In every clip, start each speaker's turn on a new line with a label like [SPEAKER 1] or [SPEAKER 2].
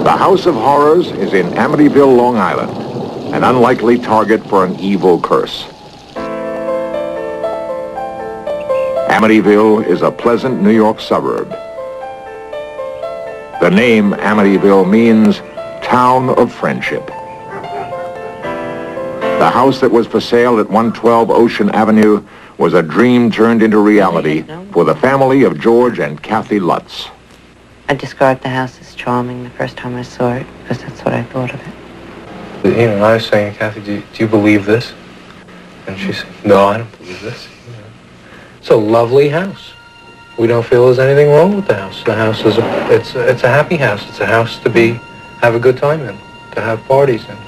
[SPEAKER 1] The House of Horrors is in Amityville, Long Island, an unlikely target for an evil curse. Amityville is a pleasant New York suburb. The name Amityville means Town of Friendship. The house that was for sale at 112 Ocean Avenue was a dream turned into reality for the family of George and Kathy Lutz.
[SPEAKER 2] I described the house as charming the first time I saw it, because that's what I thought of it.
[SPEAKER 3] You know, I was saying, Kathy, do you believe this? And she said, no, I don't believe this. You know, it's a lovely house. We don't feel there's anything wrong with the house. The house is it's a happy house. It's a house to have a good time in, to have parties in.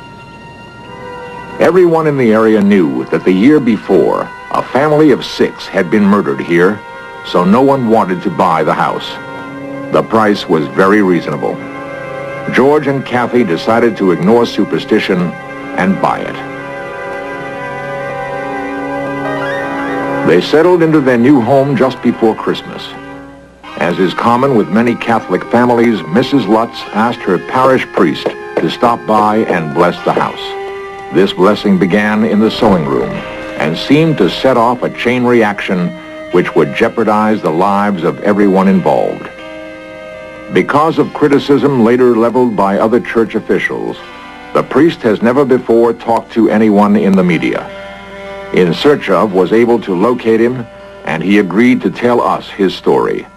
[SPEAKER 1] Everyone in the area knew that the year before, a family of 6 had been murdered here, so no one wanted to buy the house. The price was very reasonable. George and Kathy decided to ignore superstition and buy it. They settled into their new home just before Christmas. As is common with many Catholic families, Mrs. Lutz asked her parish priest to stop by and bless the house. This blessing began in the sewing room and seemed to set off a chain reaction which would jeopardize the lives of everyone involved. Because of criticism later leveled by other church officials, the priest has never before talked to anyone in the media. In Search Of was able to locate him, and he agreed to tell us his story,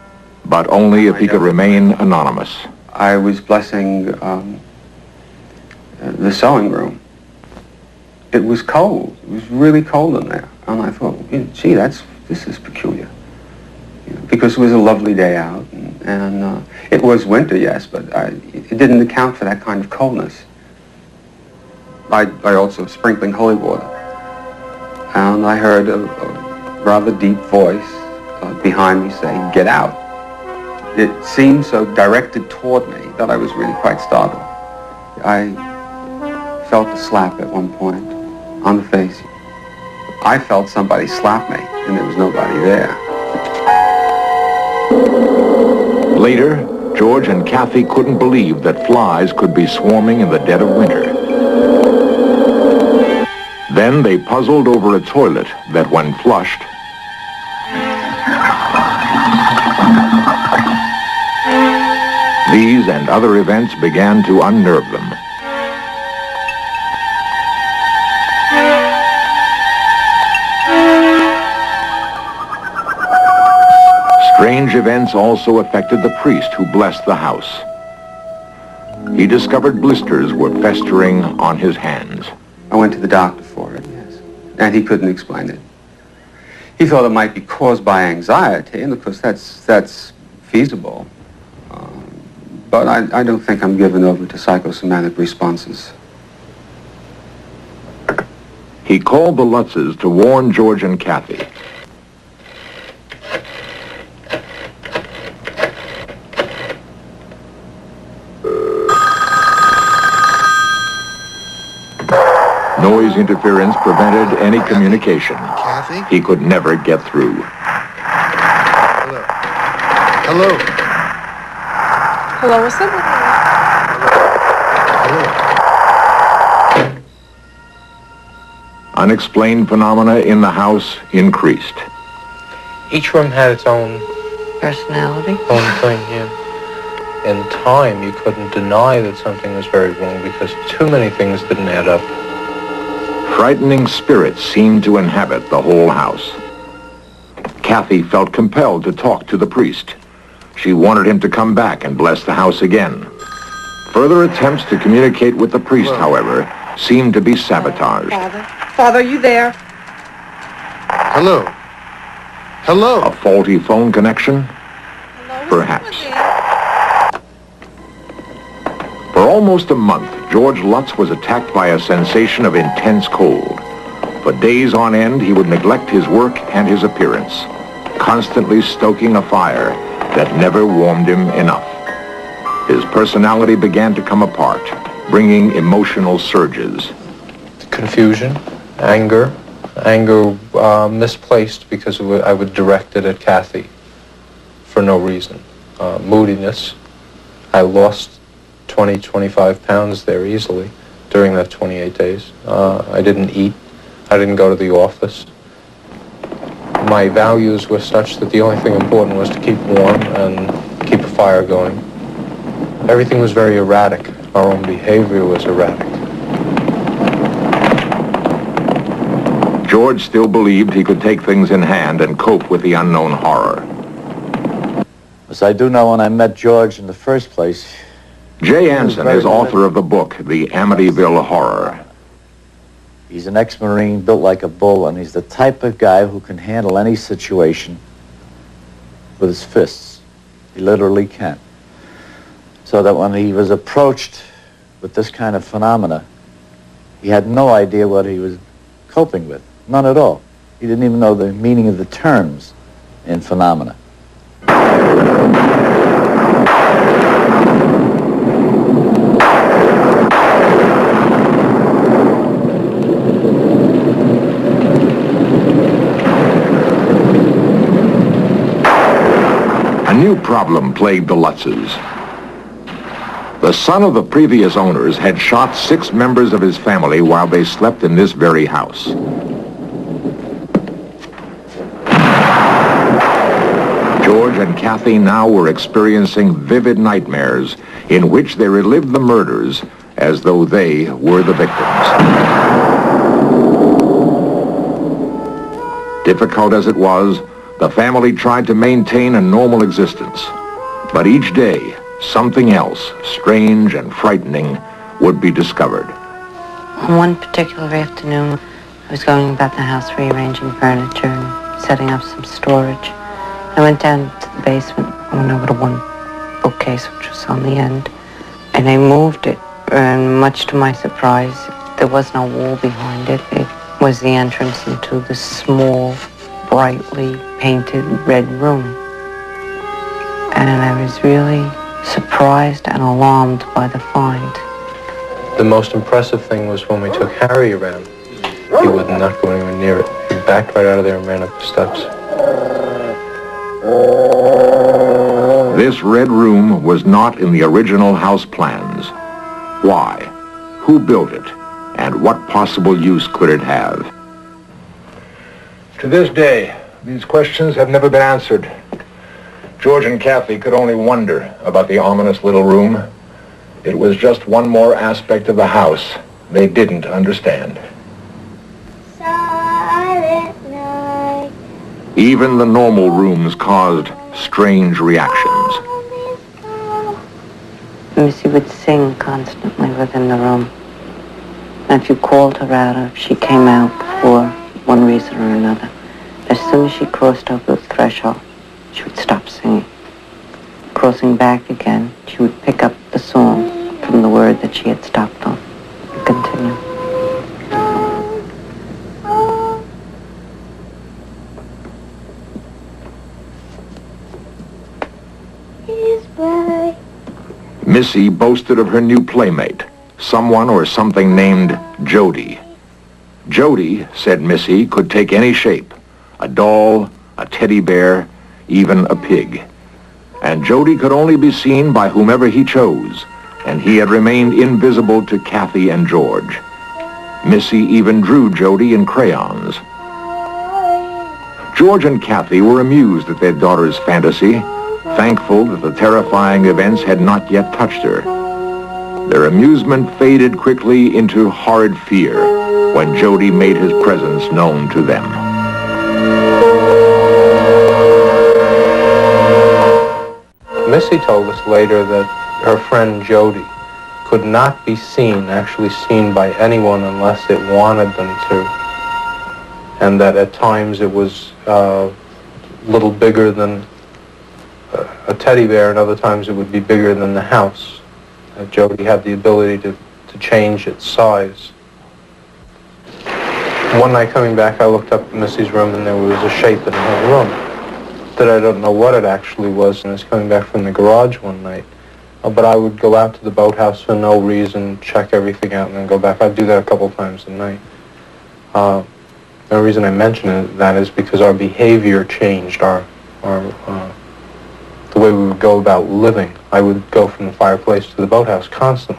[SPEAKER 1] but only if he could remain anonymous.
[SPEAKER 4] I was blessing the sewing room. It was cold. It was really cold in there. And I thought, gee, this is peculiar. You know, because it was a lovely day out, and it was winter, yes, but it didn't account for that kind of coldness. I also sprinkling holy water, and I heard a rather deep voice behind me saying, "Get out." It seemed so directed toward me that I was really quite startled. I felt a slap at one point on the face. I felt somebody slap me, and there was nobody there.
[SPEAKER 1] Later, George and Kathy couldn't believe that flies could be swarming in the dead of winter. Then they puzzled over a toilet that, when flushed, these and other events began to unnerve them. Strange events also affected the priest who blessed the house. He discovered blisters were festering on his hands.
[SPEAKER 4] I went to the doctor for it, yes, and he couldn't explain it. He thought it might be caused by anxiety, and of course that's feasible. But I don't think I'm given over to psychosomatic responses.
[SPEAKER 1] He called the Lutzes to warn George and Kathy. Noise interference prevented any communication.
[SPEAKER 5] Kathy?
[SPEAKER 1] He could never get through.
[SPEAKER 5] Hello. Hello.
[SPEAKER 6] Hello, what's up with you?
[SPEAKER 5] Hello.
[SPEAKER 1] Unexplained phenomena in the house increased.
[SPEAKER 3] Each room had its own
[SPEAKER 2] Personality?
[SPEAKER 3] thing, yeah. In time, you couldn't deny that something was very wrong because too many things didn't add up.
[SPEAKER 1] Frightening spirits seemed to inhabit the whole house. Kathy felt compelled to talk to the priest. She wanted him to come back and bless the house again. Further attempts to communicate with the priest, however, seemed to be sabotaged.
[SPEAKER 6] Father, are you there?
[SPEAKER 5] Hello. Hello.
[SPEAKER 1] A faulty phone connection?
[SPEAKER 6] Hello,
[SPEAKER 1] Perhaps. For almost a month, George Lutz was attacked by a sensation of intense cold. For days on end, he would neglect his work and his appearance, constantly stoking a fire that never warmed him enough. His personality began to come apart, bringing emotional surges.
[SPEAKER 3] Confusion, anger misplaced because I would direct it at Kathy for no reason. Moodiness. I lost 20, 25 pounds there easily during that 28 days. I didn't eat. I didn't go to the office. My values were such that the only thing important was to keep warm and keep a fire going. Everything was very erratic. Our own behavior was erratic.
[SPEAKER 1] George still believed he could take things in hand and cope with the unknown horror.
[SPEAKER 7] As I do know, when I met George in the first place...
[SPEAKER 1] Jay Anson is author of the book, The Amityville Horror.
[SPEAKER 7] He's an ex-Marine, built like a bull, and he's the type of guy who can handle any situation with his fists. He literally can. So that when he was approached with this kind of phenomena, he had no idea what he was coping with. None at all. He didn't even know the meaning of the terms in phenomena.
[SPEAKER 1] A new problem plagued the Lutzes. The son of the previous owners had shot 6 members of his family while they slept in this very house. George and Kathy now were experiencing vivid nightmares in which they relived the murders as though they were the victims. Difficult as it was, the family tried to maintain a normal existence. But each day, something else, strange and frightening, would be discovered.
[SPEAKER 2] One particular afternoon, I was going about the house rearranging furniture and setting up some storage. I went down to the basement. I went over to one bookcase, which was on the end, and I moved it. And much to my surprise, there was no wall behind it. It was the entrance into this small, brightly painted red room. And I was really surprised and alarmed by the find.
[SPEAKER 3] The most impressive thing was when we took Harry around. He would not go anywhere near it. He backed right out of there and ran up the steps.
[SPEAKER 1] This red room was not in the original house plans. Why? Who built it? And what possible use could it have?
[SPEAKER 8] To this day, these questions have never been answered. George and Kathy could only wonder about the ominous little room. It was just one more aspect of the house they didn't understand.
[SPEAKER 9] Silent night.
[SPEAKER 1] Even the normal rooms caused strange reactions.
[SPEAKER 2] Missy would sing constantly within the room. And if you called her out or if she came out for one reason or another, as soon as she crossed over the threshold, she would stop singing. Crossing back again, she would pick up the song from the word that she had stopped on and continue.
[SPEAKER 1] Missy boasted of her new playmate, someone or something named Jody. Jody, said Missy, could take any shape, a doll, a teddy bear, even a pig. And Jody could only be seen by whomever he chose, and he had remained invisible to Kathy and George. Missy even drew Jody in crayons. George and Kathy were amused at their daughter's fantasy, thankful that the terrifying events had not yet touched her. Their amusement faded quickly into horrid fear when Jody made his presence known to them.
[SPEAKER 3] Missy told us later that her friend Jody could not be seen, actually seen by anyone unless it wanted them to. And that at times it was a little bigger than a teddy bear, and other times it would be bigger than the house. Jody had the ability to change its size. One night coming back, I looked up at Missy's room and there was a shape in her room that I don't know what it actually was, and I was coming back from the garage one night. But I would go out to the boathouse for no reason, check everything out, and then go back. I'd do that a couple times a night. The reason I mention that is because our behavior changed. the way we would go about living. I would go from the fireplace to the boathouse constantly.